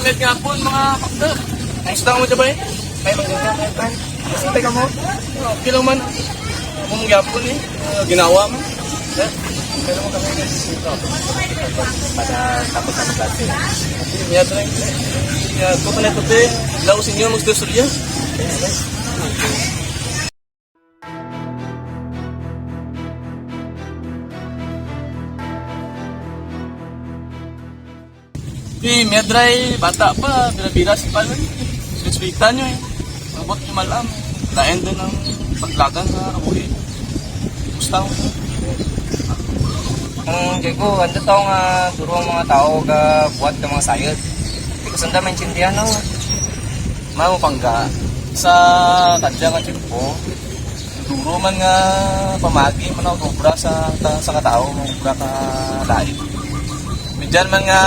Med nga po mga pakta. Gusto mo dyan ba eh? May magandang kan. Kasi teka mo. Okay lang man. Kung gyapon eh. Ginawa mo. Pero mo kami dito. Para tapos ang klase. Niya try. Kung panay puti, lausin nyo magdostorya. Medray, bata pa, binabira si Palman. Siniswita nyo eh. Mabot nyo malam. Lain din ang paglagan sa kabuhi. Gusto mo. Kaya ko, ano tao nga duro ang mga tao ga buhat ng mga sayot. Hindi ko sanda maintindihan no. Mamupangga sa kadya nga tiyempo. Duro man nga pamagi, manawag-obra sa katao, mga ka lain. Medyan man nga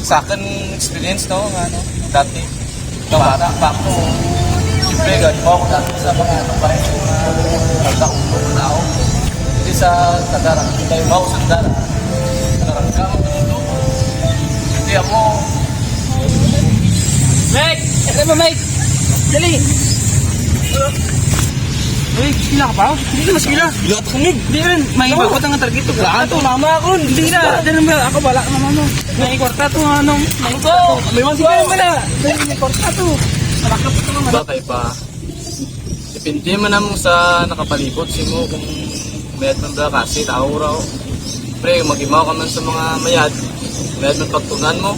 sa akin experience no, nga no, dati. Kabata pa ako. Siyempre, ganito ako dati sa mga pares yung nagkakong tao. Hindi sa kadarang, hindi tayo mau sa kadarang. Narangka mo dito. Hindi ako. Mike! Ito mo, Mike! Dali! Uy, sila ka ba? Hindi ka maskila. Bila at kamig. Hindi rin, may bakot ang target to. Laan to, mama ako. Hindi na, dyan naman ako bala ka naman no. May kwarta to, anong? May Ito, may man Sige naman na, may kwarta to. Malakap ito naman. Bakay pa. Depende man naman sa nakapalibot mo kung mayad man ba kasi tao raw. Pre, mag-imaw ka man sa mga mayad. Mayad man pagtunan mo.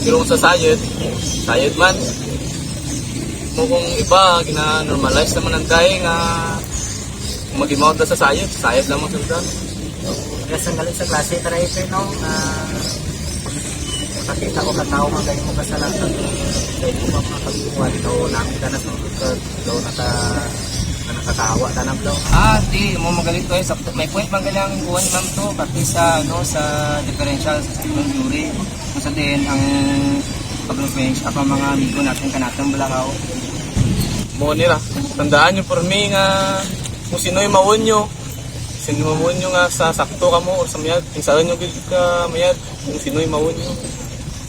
Pero kung sa sayad man. Mo kung iba, gina-normalize naman ang dahil nga mag-imaw na sa sayad lang mo sa Kaya sanggaling sa klase, taray ito no, nakakita ko katao mga ganyan mo kasalanan. Dahil ko mga pagbubuhat ito, namin ka na sa mga daw nakakawa tanap daw. Di mo magaling to eh. May point bang galang buwan ma'am to, pati sa, sa differential theory. Kung sa din, ang pag-revenge ako mga amigo natin kanatang balakaw. mo nila. Tandaan nyo for me nga kung sino'y mawon nyo. Sino mawon nyo nga sa sakto ka mo o sa mayad. Kung saan nyo ka mayad. Kung sino'y mawon nyo.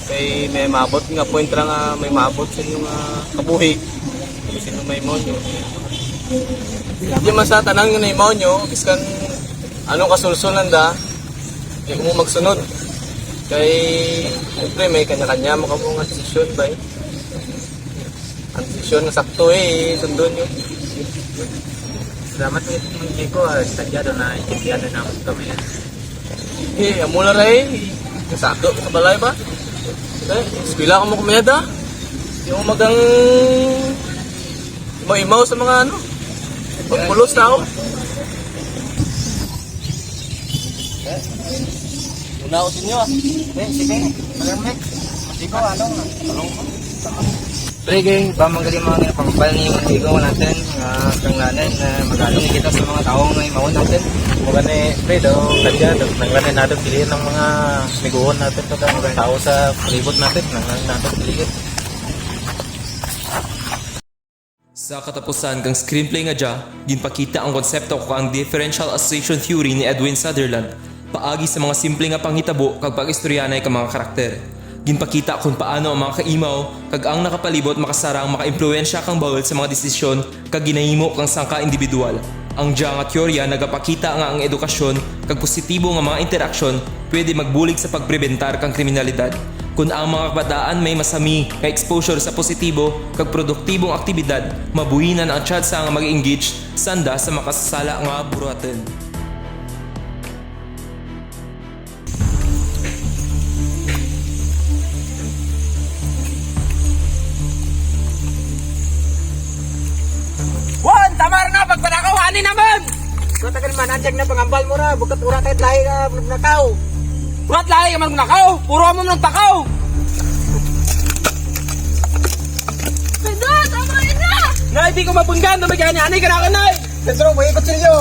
Kaya may maabot nga point lang nga may maabot sa inyo nga kabuhi. Kung sino may mawon nyo. Hindi man sa tanang nga na imaw nyo. Kiskan anong kasulsulan da. Hindi mo magsunod. Kaya siyempre may kanya-kanya mo ka mga desisyon ba eh. Ang desisyon na sakto eh, sundon nyo. Salamat hindi ko, sadya doon na intindihan na naman kami yan. Amula rin, nasado sa balay ba? Eskwila ka mo kumeda. Yung magang imaw sa mga ano, pagpulos tao. Una ako sa inyo ah. Sige, malamig. Masigo, talong ko. Pre-gang, pamanggaling mga pagpapal ni Mantigo natin, kang nanin, magalong kita sa mga taong may mawon natin. Mga ni pre daw kadya nanglanin natin piliin ng mga miguhon natin to mga tao sa palibot natin nanglanin natin piliin. Sa katapusan kang screenplay nga dya, ginpakita ang konsepto ko ang differential association theory ni Edwin Sutherland, paagi sa mga simple nga panghitabo kag pag-istoryanay ka mga karakter. Ginpakita kung paano ang mga kaimaw kag ang nakapalibot makasarang makaimpluwensya kang bawal sa mga desisyon kag ginahimo kang sangka individual. Ang dya nga teorya nagapakita nga ang edukasyon kag positibo nga mga interaksyon pwede magbulig sa pagprebentar kang kriminalidad. Kung ang mga kabataan may masami nga exposure sa positibo kag produktibong aktibidad, mabuhinan ang tsansa nga mag-engage sanda sa makasasala nga buruhaten. Juan, tamar na, pagpanakawanin naman! So, tagal man, nandiyan na pangambal mo na, bukat ura kahit lahi ka magnakaw. Urat lahi ka magnakaw, puro mo ng takaw! Pedro, tama na! Na, hindi ko mapunggan, namagyan niya, anay ka na kanay! Pedro, may ikot sa inyo!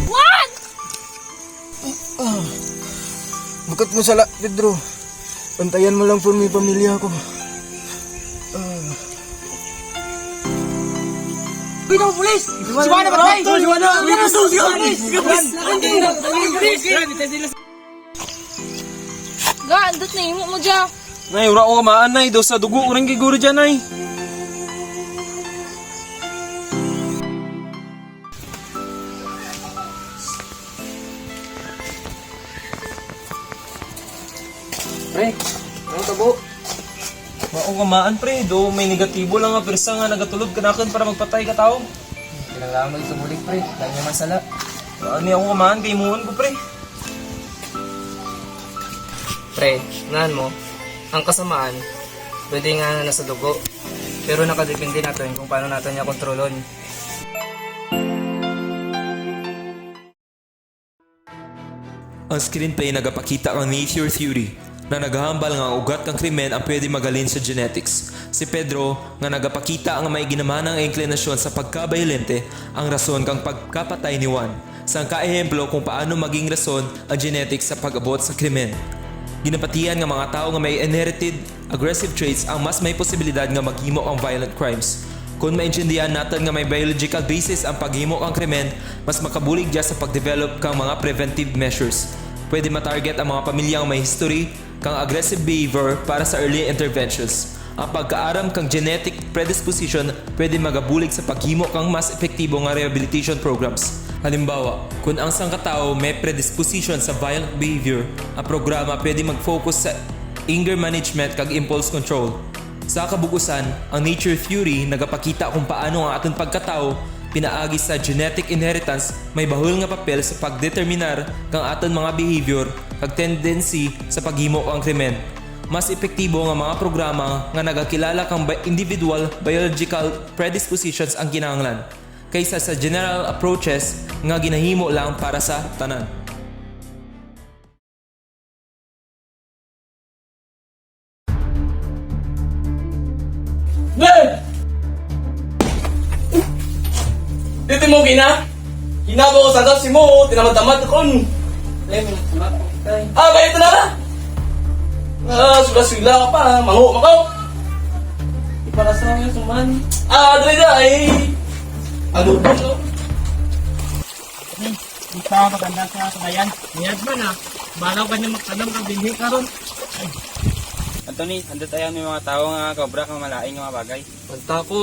Juan! Bukat mo sala, Pedro. Pantayan mo lang po may pamilya ko. Pinong pulis! Siwana ba tayo? Siwana! Siwana! Ga, andot na imo mo dyan. Nay, ura ko kamaan, nay. Daw sa dugo, urang giguro dyan, nay. Pre, ano tabo? Mao kamaan, pre. Do may negatibo lang nga persa nga nagatulog kanakan para magpatay ka tao. Kailangan sumulig pre, dahil naman sala. Ani ako kamaan kay muon ko, pre. Pre, ngahan mo, ang kasamaan, pwede nga nasa dugo. Pero nakadepende natin kung paano natin niya kontrolon. Ang screenplay nagapakita ang nature theory na naghahambal nga ang ugat kang krimen ang pwede magalin sa genetics. Si Pedro nga nagapakita ang may ginamanang inklinasyon sa pagkabayolente ang rason kang pagkapatay ni Juan. Sang kaehemplo kung paano maging rason ang genetics sa pag-abot sa krimen. Ginapatihan nga mga tao nga may inherited aggressive traits ang mas may posibilidad nga maghimo ang violent crimes. Kung maintindihan natin nga may biological basis ang paghimo ang krimen, mas makabulig dya sa pag-develop kang mga preventive measures. Pwede matarget ang mga pamilya nga may history kang aggressive behavior para sa early interventions. Ang pagkaaram kang genetic predisposition pwede magabulig sa paghimo kang mas epektibo nga rehabilitation programs. Halimbawa, kung ang sangkatao may predisposition sa violent behavior, ang programa pwede mag-focus sa anger management kag impulse control. Sa kabugusan, ang nature theory nagapakita kung paano ang aton pagkatao pinaagi sa genetic inheritance may bahul nga papel sa pagdeterminar kang aton mga behavior kag tendency sa paghimo kang krimen. Mas epektibo nga mga programa nga nagakilala kang individual biological predispositions ang kinahanglan kaysa sa general approaches nga ginahimo lang para sa tanan. Nen! Dito mo gina? Ginagawa ko sa dasi mo, tinamad-tamad kon. Ah, kayo ito na ka? Sula-sula ka pa, mango-makaw. Para sa mga suman. Ah, dali na ay. Ano ba ito? Kita maganda sa kabayan. Niyad man ah. Balaw ka niya magtanong kang binhi karon. Anthony, andun tayo may mga tao nga kabra kang malaing nga mga bagay. Pagta ko,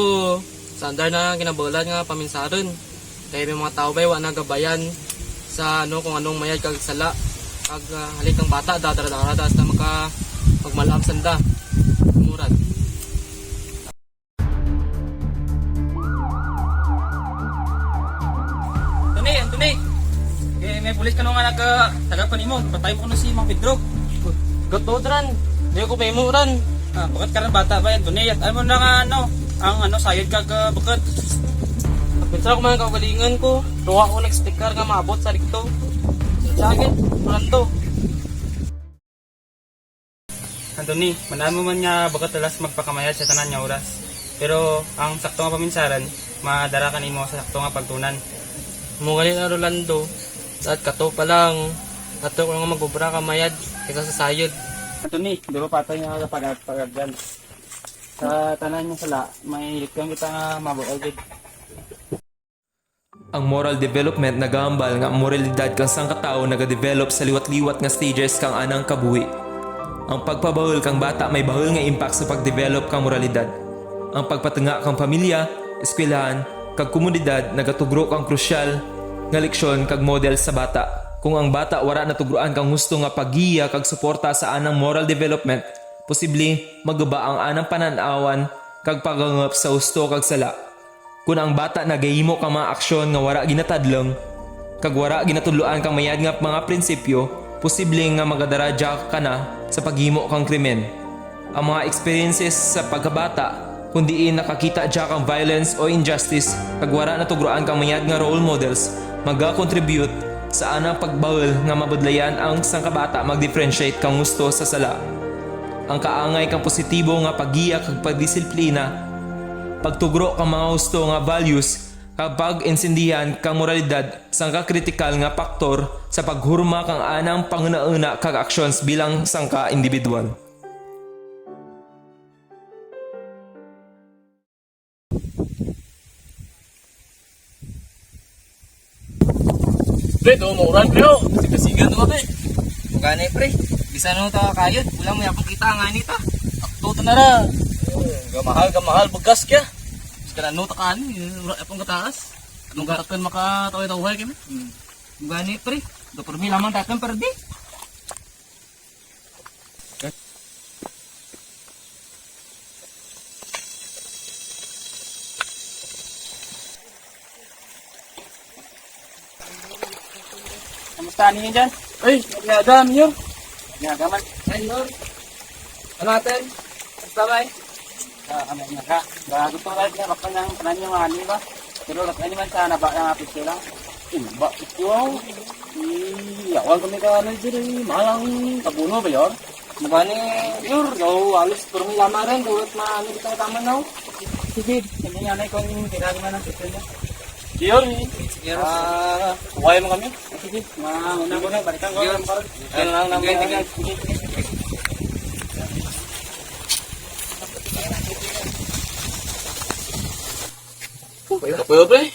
sandar na ginabulan nga paminsaron. Kaya may mga tao ba wa nagabayan sa ano kung anong mayad kag sala. Kag halik ang bata, dadara-dara das na pagmalaam sanda. Murad. Anthony! May pulis ka nung nga nagtagap ka nimo. Patay mo ko na si Mang Pedro. Gotodran, di ko pemuran. Ah, bakit ka rin bata ba, Anthony? At ano na nga ang sayod kag bakit? Pagpinsa ko mga kagalingan ko, tuwa ko nag-sticker nga maabot sa rikto. Sagit, pranto. Anthony, manahan mo man nga bakit talas magpakamayad sa tanan nga oras. Pero ang sakto nga paminsaran, madara ka nimo sa sakto nga pagtunan. Mugali na Rolando, at kato pa lang, kato ko nga magbubra ka mayad, kaysa sa sayod. Anthony, di ba patay nga pagagdan? Sa tanan nga sala, may ilikang kita nga mabuagid. Ang moral development nagahambal nga ang moralidad kang sangkatao nagadevelop sa liwat-liwat nga stages kang anang kabuhi. Ang pagpabahul kang bata may bahul nga impact sa pagdevelop kang moralidad. Ang pagpatunga kang pamilya, eskwelahan, kag komunidad nagatugro kang krusyal nga leksyon kag model sa bata. Kung ang bata wara natugruan kang gusto nga paggiya kag suporta sa anang moral development, posible magaba ang anang pananawan kag pagangap sa husto kag sala. Kung ang bata nagahimo kang mga aksyon nga wara ginatadlong, kag wara ginatudloan kang mayad nga mga prinsipyo, posible nga magadaradya ka na sa paghimo kang krimen. Ang mga experiences sa pagkabata, kung diin nakakita dya kang violence o injustice, kag wara natugruan kang mayad nga role models, maga-contribute sa anang pagbawal nga mabudlayan ang sangkabata mag-differentiate kang gusto sa sala. Ang kaangay kang positibo nga paggiya kag pagdisiplina, pagtugro kang mga husto nga values kapag insindihan kang moralidad sangka kritikal nga faktor sa paghurma kang anang panguna-una kag actions bilang sangka individual. Pre, do mo uran pre. Sigasigan mo pre. Ganay pre, Bisa na ta kayod. Wala mo yapong kita nga nita. Tuto na ra. Gamahal bagas kya. Ska na nota ka ni, apong kataas. Anong katakon makataway-taway kami? Gani pre. Do permi lamang tatang perdi. Kamusta niyo dyan? Ay, nagada niyo. Ginagaman. Senyor. Ano natin? Sabay. Kami nga ka. Bago pa rin niya, baka nang tanan niyo mga ba? Pero lakay naman sa naba ng apis ko lang. Ba, ito yawan kami ka ano dyan, malang kabuno ba yun? Mugani yur go alis permi lama rin duit maano kita tama na. Sige, hindi nga na ikaw yung ginagawa ng pistol niya. Yun. Huwag mo kami. Sige, mauna ko na, balikan ko. Ano lang naman. Kapuyo pre.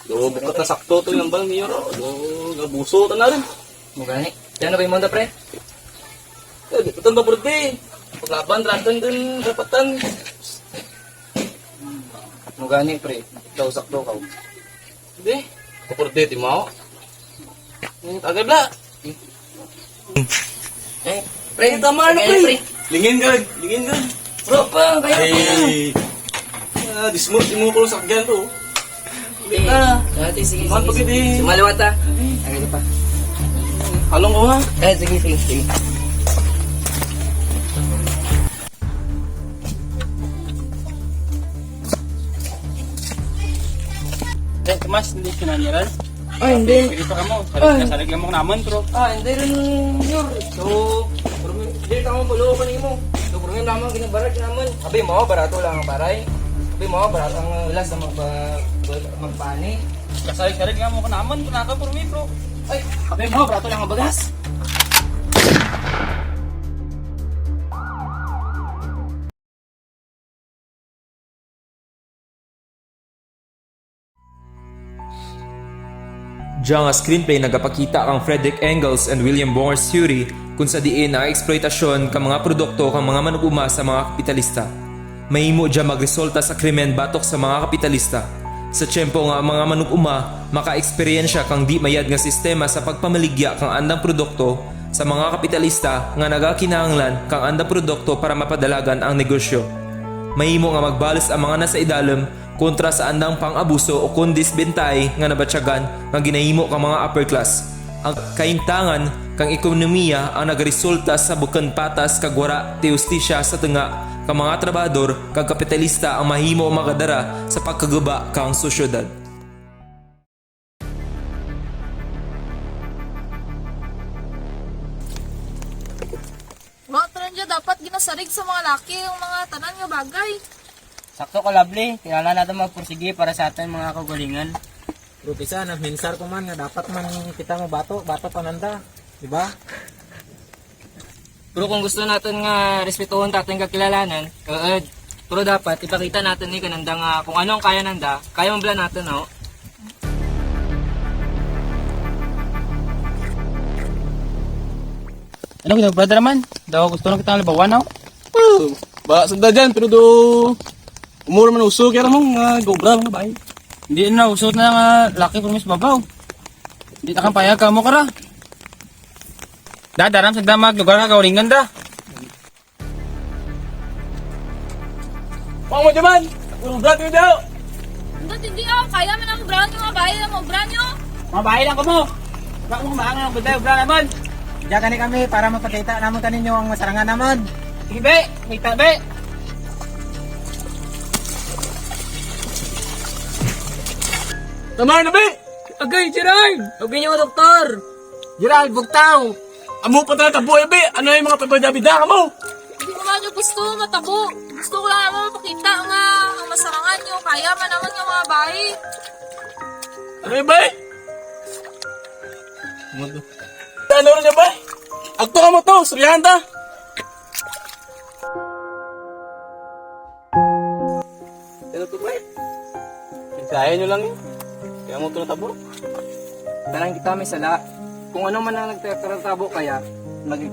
Do bukat na sakto to yung bang niyo. Do gabuso ta na rin. Mugani. Yan na ba yung monda pre? Ito ba purti? Paglaban ratan din rapatan. Mugani pre. Daw sakto ka. Hindi. Kapurti ti mo. Agad la. Pre, Tama na pre. pre. Lingin ka. Bro, pa kaya. Ay. Dismount mo ko sa sakyan to. Dati sige. Man pagit eh. Sumaliwat ta. Ay pa. Halong ko ha. Sige. Then, Tomas, hindi kinaniran. Ay, hindi. Pili pa ka mo. Salig lang mo naman, bro. Hindi rin yur. So, hindi ka mo bulo ka mo. So, kurang lamang ginabarat naman. Sabi mo, barato lang ang baray. Sabi mo, barato ang ulas na magpani. Salig lang mo ka naman. Kunaka, bro. Ay, sabi mo, barato lang ang bagas. Diyan nga screenplay nagapakita kang Frederick Engels and William Bonger's theory kung sa diin na eksploitasyon kang mga produkto kang mga manuguma sa mga kapitalista. Mahimo diyan magresulta sa krimen batok sa mga kapitalista. Sa tiyempo nga ang mga manuguma maka-eksperyensya kang di mayad nga sistema sa pagpamaligya kang andang produkto sa mga kapitalista nga nagakinahanglan kang andang produkto para mapadalagan ang negosyo. Mahimo nga magbalas ang mga nasa idalom kontra sa andang pang-abuso o kundis bentay nga nabatsyagan nga ginahimo kang mga upper class. Ang kaintangan kang ekonomiya ang nagresulta sa bukan patas kag wara ti hustisya sa tunga kang mga trabahador kag kapitalista ang mahimo magadara sa pagkaguba kang sosyedad. Mga tanan dyan, dapat ginasarig sa mga laki yung mga tanan nga bagay. Sakto ka, lovely. Kailangan natin magpursige para sa ating mga kagalingan. Pero pisa, nagminsar ko man nga dapat man kita mo bato pananda. Diba? Pero kung gusto natin nga respetuhon natin kakilalanan, pero dapat ipakita natin ni kananda nga kung ano ang kaya nanda, kaya mo bala natin, no? Ano kita, brother naman? Daw gusto na kita labawan, no? Ba sagda dyan pero do umuro man uso kaya mo nga gobra mga bay. Hindi na, usot na nga laki promise babaw. Hindi na kang payag ka mo kara. Daram sa damag, lugar ka kaulingan da. Pang mo jaman. Gobra ti daw. Hindi kaya man ang brown yung mga bahay ng mga brown nyo. Mabahay lang ko mo. Baka mo kumaangan ang buday, ubra naman. Diyan kani kami para mapakita naman kaninyo ang masarangan naman. Sige be, kita be. Tamay na be. Agay, Gerald! Huwag niyo doktor! Gerald, bugtaw! Amo pa ta tabo be. Ano yung mga pabida-bida ka mo? Hindi ko man yung gusto matabo. Gusto ko lang naman mapakita nga ang masarangan nyo. Kaya man naman yung mga bahay. Ano yung bay? Ano rin niya bay? Agto ka mo to, suryahan ta. Ano to bay? Kaya nyo lang yun. Kaya mo ito natabo. Tarang kita may sala. Kung ano man ang nagtatabo kaya,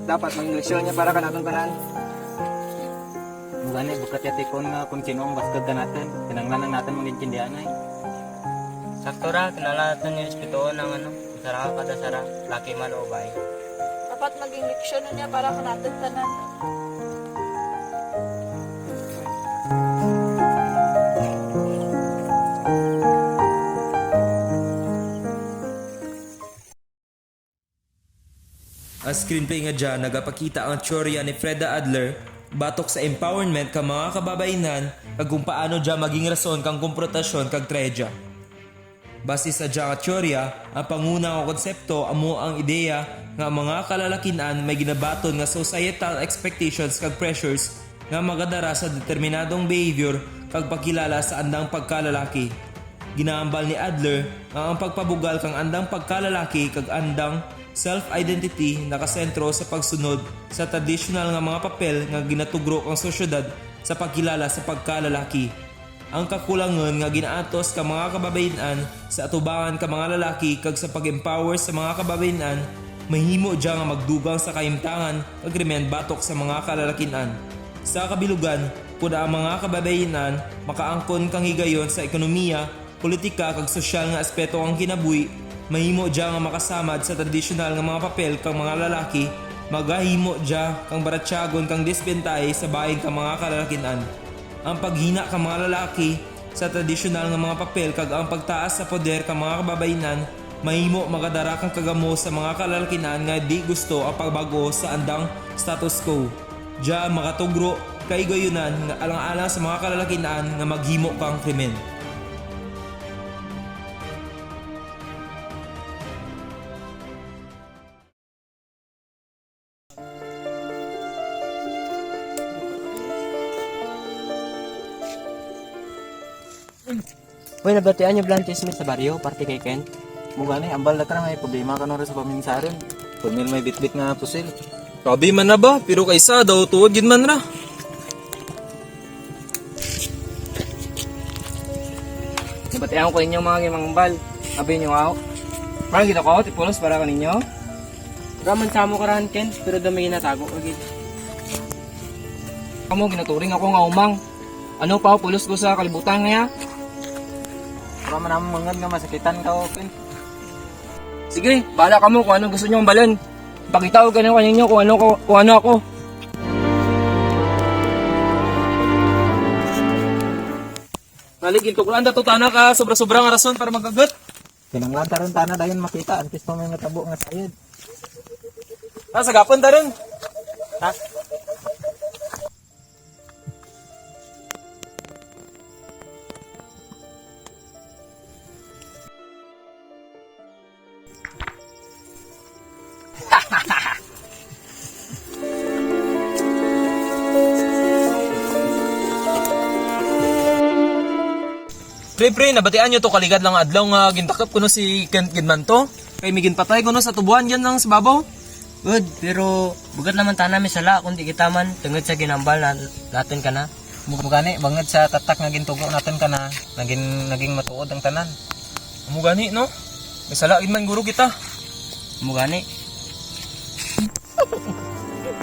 dapat maging leksyon niya para kanatong tanan. Mugani bukat yati kon nga kung sino ang baskad ka natin. Kinanglan natin mag-intindihan ay. Sakto ra, kinala natin yung respetuhan ng sara kada sara, laki man o bay. Dapat maging leksyon niya para kanatong tanan. Ang screenplay nga dyan, nagapakita ang teorya ni Freda Adler batok sa empowerment ka mga kababainan kag kung paano dyan maging rason kang komprotasyon kag tredya. Base sa dyan nga teorya, ang pangunang konsepto amo ang ideya nga mga kalalakinan may ginabaton nga societal expectations kag pressures nga magadara sa determinadong behavior kag pagkilala sa andang pagkalalaki. Ginaambal ni Adler nga ang pagpabugal kang andang pagkalalaki kag andang self-identity nakasentro sa pagsunod sa traditional nga mga papel nga ginatugro ang sosyedad sa pagkilala sa pagkalalaki. Ang kakulangan nga ginaatos ka mga kababainan sa atubangan ka mga lalaki kag sa pag-empower sa mga kababainan mahimo dya nga magdugang sa kaimtangan kag remen batok sa mga kalalakinan. Sa kabilugan, kung ang mga kababainan makaangkon kang higayon sa ekonomiya, politika kag sosyal nga aspeto ang kinabuhi, mahimo dya nga makasamad sa tradisyonal nga mga papel kang mga lalaki, magahimo dya kang baratsagon kang disbentay sa bahin kang mga kalalakinan. Ang paghina kang mga lalaki sa tradisyonal nga mga papel kag ang pagtaas sa poder kang mga kababainan, mahimo magadara kang kagamo sa mga kalalakinan nga di gusto ang pagbago sa andang status quo. Dya makatugro kay gayunan nga alang-alang sa mga kalalakinan nga maghimo kang krimen. Uy, nabatian niyo Blanches Smith sa baryo, parte kay Ken. Mugani, ambal na ka na may problema ka na rin sa paminsarin. Pumil may bitbit nga pusil. Grabe man na ba? Pero kaysa daw tuwag yun man ra. Nabatian ko inyo mga gimambal. Abi niyo ako. Parang gito ko, tipulos para kaninyo. Raman sa mo karahan Ken, pero dami ginatago ko gid. Kamu ginaturing ako nga umang. Ano pa pulos ko sa kalibutan nga. Para man namang mangad nga masakitan ka o Ken. Sige, bahala ka mo kung ano gusto nyo balon. Pakita ko ganun kaninyo kung ano ako. Naligin to kuan dato tana ka sobra-sobra nga rason para magagot. Kinanglan taron tana dayon makita antes pa may natabo nga sayod. Ah, sagapon taron. Ha? Pre, nabatian nyo to kaligad lang adlaw nga gintakap kuno si Kent Gidman to. Kay may ginpatay kuno sa tubuan yan ng sababaw. Good, pero bugat naman ta namin sala kung di kita man tungod sa ginambal na natin ka na. Mugani bangad sa tatak nga gintugo natin ka na, naging matuod ang tanan. Amo gani no? May sala gid man guro kita. Mugani.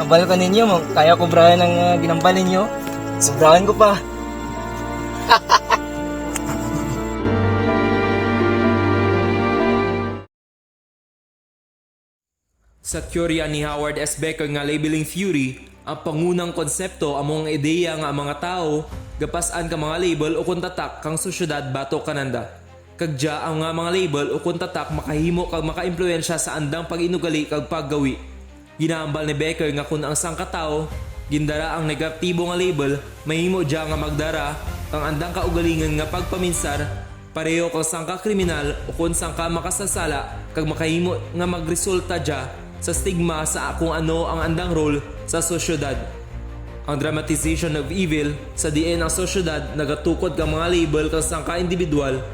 Kabal ka ninyo, kaya ko brahan ang ginambal ninyo. Sobrahan ko pa. Sa teorya ni Howard S. Becker nga labeling theory, ang pangunang konsepto among ideya nga ang mga tao gapasan ka mga label o kuntatak kang sosyedad batok kananda. Kagja ang nga mga label o kuntatak makahimo kag makaimpluwensya sa andang pag-inugali kag paggawi. Ginaambal ni Becker nga kung ang sangkatao gindara ang negatibo nga label, mahimo dya nga magdara kang andang kaugalingan nga pagpaminsar pareho kang sangka kriminal o kung sangka makasasala kag makahimo nga magresulta dya sa stigma sa kung ano ang andang role sa sosyedad. Ang dramatization of evil sa diin ang sosyedad nagatukod kang mga label kang sangka individual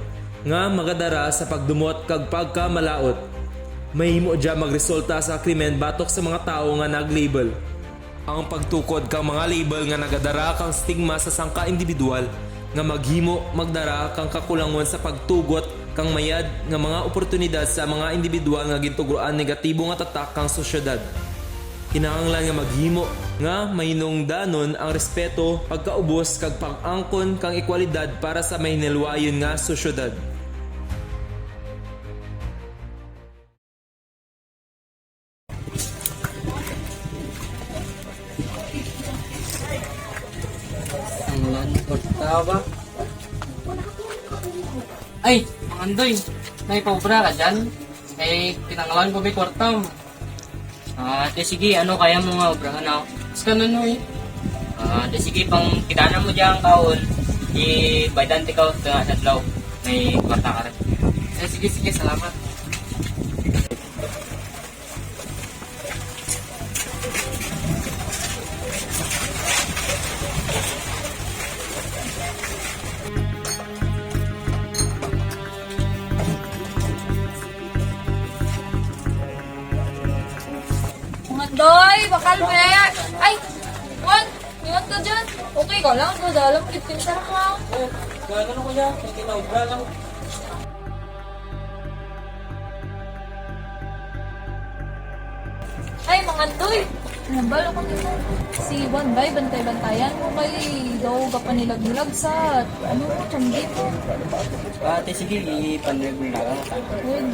nga magadara sa pagdumot kag pagkamalaot. Mahimo dya magresulta sa krimen batok sa mga tao nga naglabel. Ang pagtukod kang mga label nga nagadara kang stigma sa sangka individual nga maghimo magdara kang kakulangon sa pagtugot kang mayad nga mga oportunidad sa mga individual nga gintugroan negatibo nga tatak kang sosyedad. Kinahanglan nga maghimo nga mahinungdanon ang respeto, pagkaubos kag pag-angkon kang ekwalidad para sa mahinilwayon nga sosyedad. Ang lanporta ba? Ay, mga Andoy, naipobra ka dyan? Eh, pinangalan ko may kwartam. Te sige, ano kaya mo nga obrahan ako? Mas ganun no eh. Te sige, pang kidana mo dyan kaon, i-baydante ka sa adlaw. May kwarta ka rin. Sige, salamat. Mga doy, bakal be. Ay, Juan, ingat ka dyan. Okay ka lang, dalam kitin ka. Oh, gano'n ko dyan, hindi na obra lang. Ay, mga doy. Nabalo ko nito. Si Juan bay, bantay-bantayan mo kay daw kapanilag-nilag sa ano mo, tiyanggi mo. Te sige, ipandag mo na lang. Yun.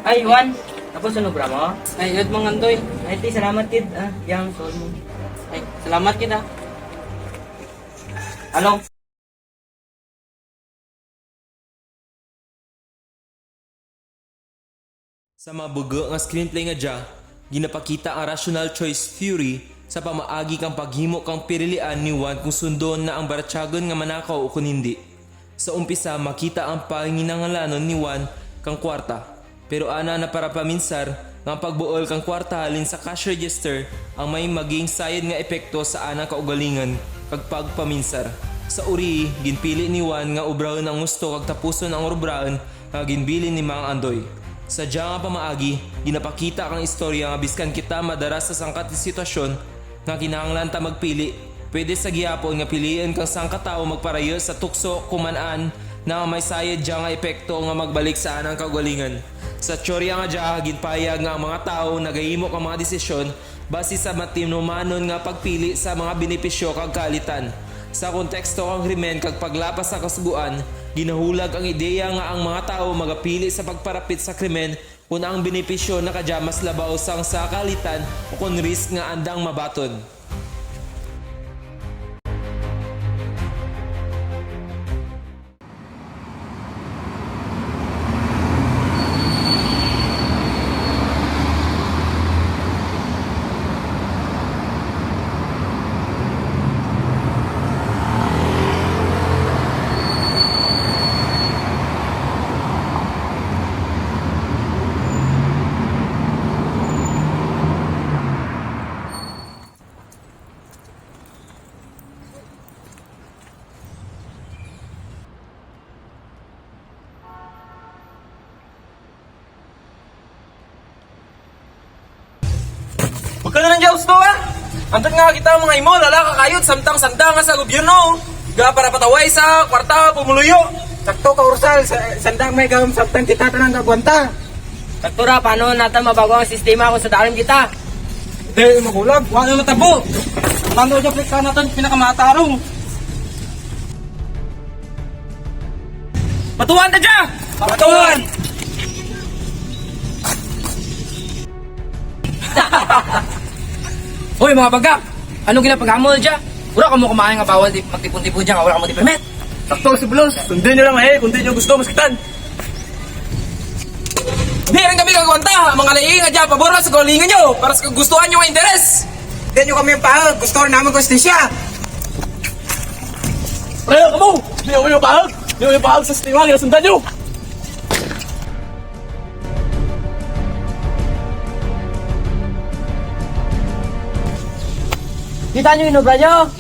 Ay, Juan! Tapos ano bra mo? Ay, yun mga Andoy. Ay, ti, salamat kid. Yang, sorry mo. Ay, salamat kid Ano? Sa mabugo nga screenplay nga dya, ginapakita ang rational choice theory sa pamaagi kang paghimo kang pirilian ni Juan kung sundon na ang baratsagon nga manakaw o kung hindi. Sa umpisa, makita ang panginangalanon ni Juan kang kwarta. Pero ana na para paminsar, nga pagbuol kang kwarta halin sa cash register ang may maging sayad nga epekto sa ana kaugalingan kag pagpaminsar. Sa uri, ginpili ni Juan nga ubrahon ang gusto kag tapuson ang ubraon nga ginbili ni Mang Andoy. Sa diya nga pamaagi, ginapakita kang istorya nga biskan kita madaras sa sangkat na sitwasyon nga kinahanglan ta magpili. Pwede sa gihapon nga piliin kang sangkatawo magparayo sa tukso kumanaan na may sayad diya nga epekto nga magbalik sa anang kaugalingan. Sa teorya nga diya, ginpayag nga ang mga tao nagahimo kang mga desisyon base sa matinumanon nga pagpili sa mga benepisyo kag kaalitan. Sa konteksto kang krimen kag paglapas sa kasuguan, ginahulag ang ideya nga ang mga tao magapili sa pagparapit sa krimen kung ang benepisyo nakadya mas labaw sang sa kaalitan o kung risk nga andang mabaton. Huwag ka na ng Diyos to Antan nga kita mga imo, lalaka kayot, samtang-sanda nga sa gobyerno. Ga para pataway sa kwarta, pumuluyo. Sakto ka, Ursal. Sandang may gawang sabtang kita tanang kagwanta. Taktura, paano natin mabago ang sistema kung sa dalim kita? Di, magulag. Huwag na matabo. Mando dyan flex ka natin, pinakamatarong. Patuwan ta dyan! Patuwan! Hoy mga baga, anong ginapaghamol dyan? Wala ka mo kumain nga bawal magtipon-tipon dyan, wala ka mo di permit. Sakto si Blos, sundin nyo lang kung di nyo gusto maskitan. Di rin kami kagwanta, mga naiinga nga dyan, pabor na sa galingan nyo, para sa kagustuhan nyo ang interes. Di nyo kami yung pahag. Gusto namin konstisya. Ayaw ka mo! Di ako yung pahag! Di ako yung pahag sa sistema, ginasundan nyo! Kita nyo inobra nyo?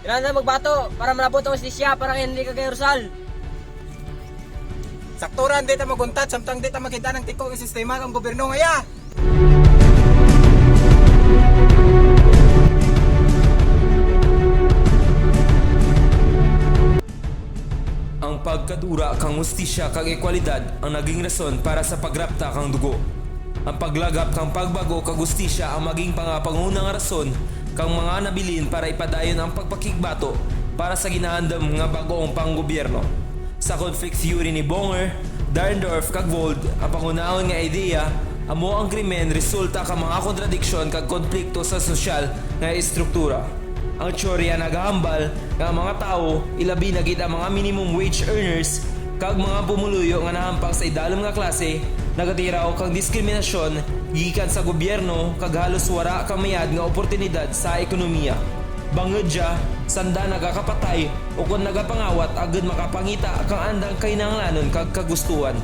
Kailangan na magbato para malabot ang istisya para hindi ka kay Rosal. Sakturan di ta maguntat samtang di ta makita ng tiko ng sistema ng gobyerno ngaya. Ang pagkadura kang hustisya kag ekwalidad ang naging rason para sa pagrapta kang dugo. Ang paglagap kang pagbago kag hustisya ang maging pangunang rason kang mga nabilin para ipadayon ang pagpakigbato para sa ginahandam nga bagoong panggobyerno. Sa conflict theory ni Bonger, Darndorf kag Vold, ang pangunahon nga ideya amo ang krimen resulta ka mga kontradiksyon kag konflikto sa sosyal nga estruktura. Ang teorya nagahambal nga ang mga tao ilabi na gid ang mga minimum wage earners kag mga pumuluyo nga nahampang sa idalom nga klase nagatiraw kang diskriminasyon gikan sa gobyerno kag halos wara ka mayad nga oportunidad sa ekonomiya. Bangod siya, sanda nagakapatay o kung nagapangawat agad makapangita kang andang kainanglanon kag kagustuhan.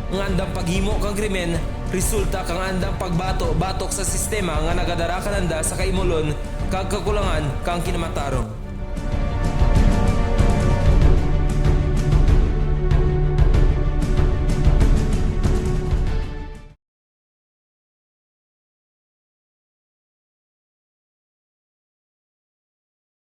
Ang andang paghimo kang krimen resulta kang andang pagbato-batok sa sistema nga nagadara kananda sa kaimulon kag kakulangan kang kinamatarong.